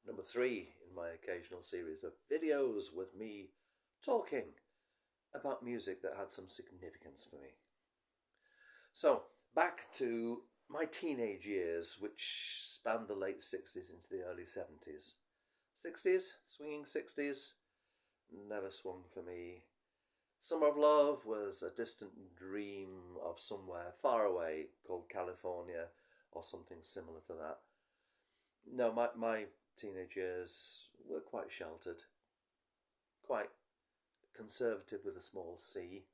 number 3 in my occasional series of videos with me talking about music that had some significance for me. So, back to my teenage years, which spanned the late 60s into the early 70s. 60s, swinging 60s, never swung for me. Summer of Love was a distant dream of somewhere far away called California or something similar to that. No, my teenage years were quite sheltered, quite conservative with a small c.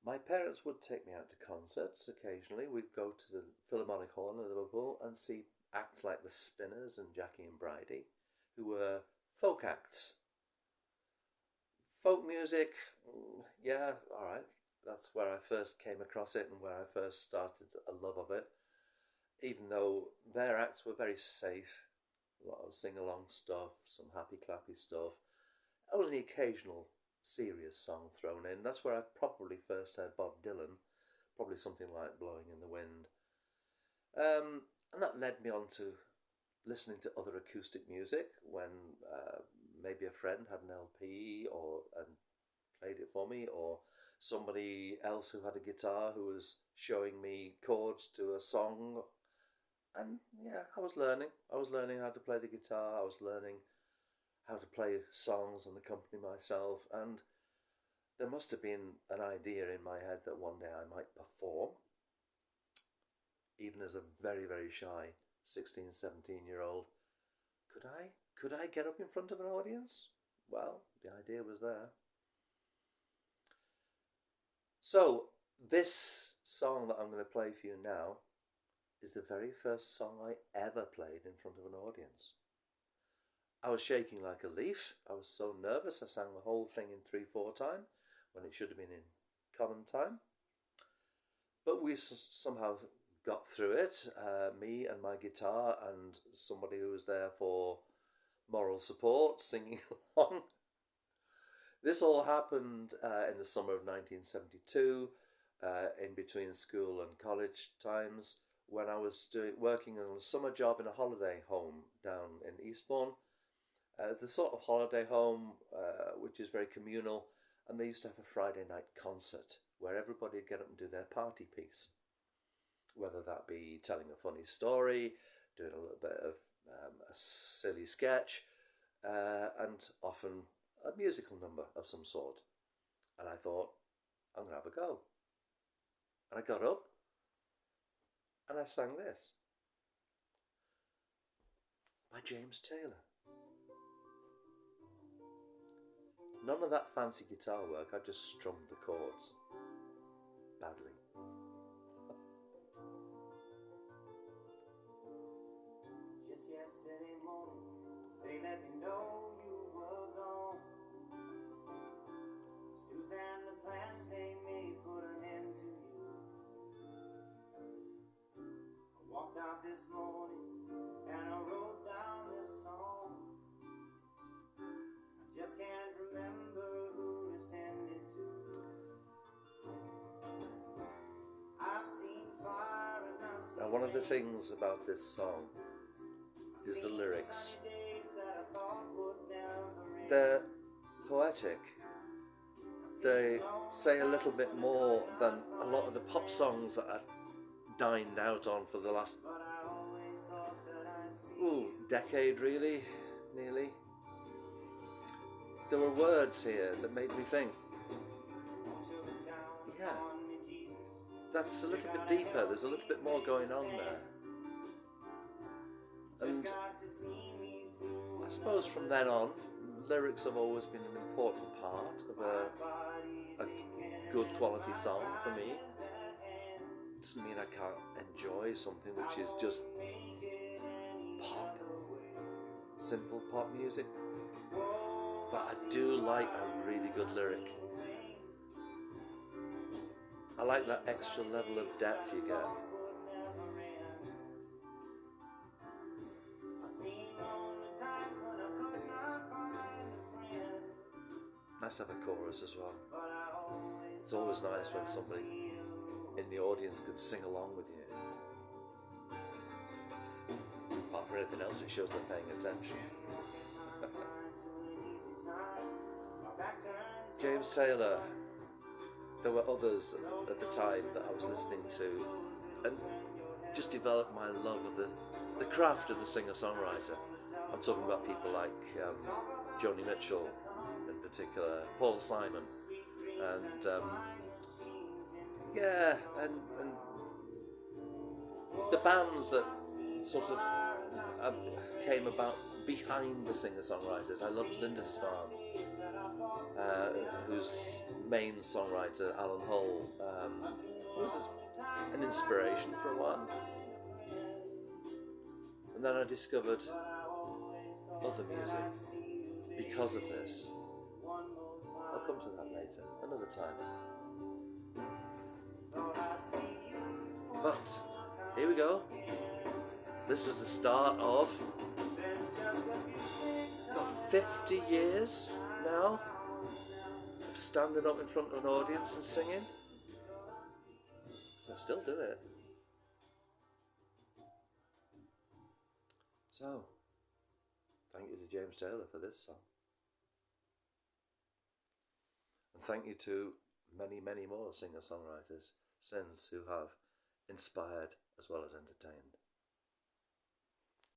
My parents would take me out to concerts occasionally. We'd go to the Philharmonic Hall in Liverpool and see acts like the Spinners and Jackie and Bridie, who were folk acts. Folk music, yeah, alright. That's where I first came across it and where I first started a love of it. Even though their acts were very safe, a lot of sing-along stuff, some happy-clappy stuff, only occasional serious song thrown in. That's where I probably first heard Bob Dylan, probably something like Blowing in the Wind. And that led me on to listening to other acoustic music when maybe a friend had an LP and played it for me, or somebody else who had a guitar who was showing me chords to a song. And yeah, I was learning how to play the guitar. I was learning how to play songs and accompany myself, and there must have been an idea in my head that one day I might perform, even as a very, very shy 16, 17-year-old. Could I get up in front of an audience? Well, the idea was there. So, this song that I'm going to play for you now is the very first song I ever played in front of an audience. I was shaking like a leaf. I was so nervous. I sang the whole thing in 3/4 time when it should have been in common time. But we somehow got through it. Me and my guitar and somebody who was there for moral support singing along. This all happened in the summer of 1972, in between school and college times, when I was working on a summer job in a holiday home down in Eastbourne. The sort of holiday home which is very communal, and they used to have a Friday night concert where everybody would get up and do their party piece, whether that be telling a funny story, doing a little bit of a silly sketch, and often a musical number of some sort. And I thought, I'm going to have a go. And I got up and I sang this by James Taylor. None of that fancy guitar work, I just strummed the chords badly. Just yesterday morning, they let me know you were gone. Suzanne, the plans they made put an end to you. I walked out this morning and I wrote down this song. I just can't remember who to send it to. I've seen fire and I've seen. Now, one of the things about this song is the lyrics. They're poetic. They say a little bit more than a lot of the pop songs that I've dined out on for the last decade, really, nearly. There were words here that made me think, yeah, that's a little bit deeper, there's a little bit more going on there. And I suppose from then on, lyrics have always been an important part of a good quality song for me. It doesn't mean I can't enjoy something which is just pop, simple pop music, but I do like a really good lyric. I like that extra level of depth you get. Nice to have a chorus as well. It's always nice when somebody in the audience can sing along with you. Apart from for anything else, it shows they're paying attention. James Taylor. There were others at the time that I was listening to, and just developed my love of the craft of the singer-songwriter. I'm talking about people like Joni Mitchell in particular, Paul Simon, and and the bands that sort of came about behind the singer-songwriters. I loved Lindisfarne, whose main songwriter, Alan Hull, was an inspiration for a while. And then I discovered other music because of this. I'll come to that later, another time. But here we go. This was the start of 50 years now of standing up in front of an audience and singing. 'Cause I still do it. So, thank you to James Taylor for this song. And thank you to many, many more singer-songwriters since who have inspired as well as entertained.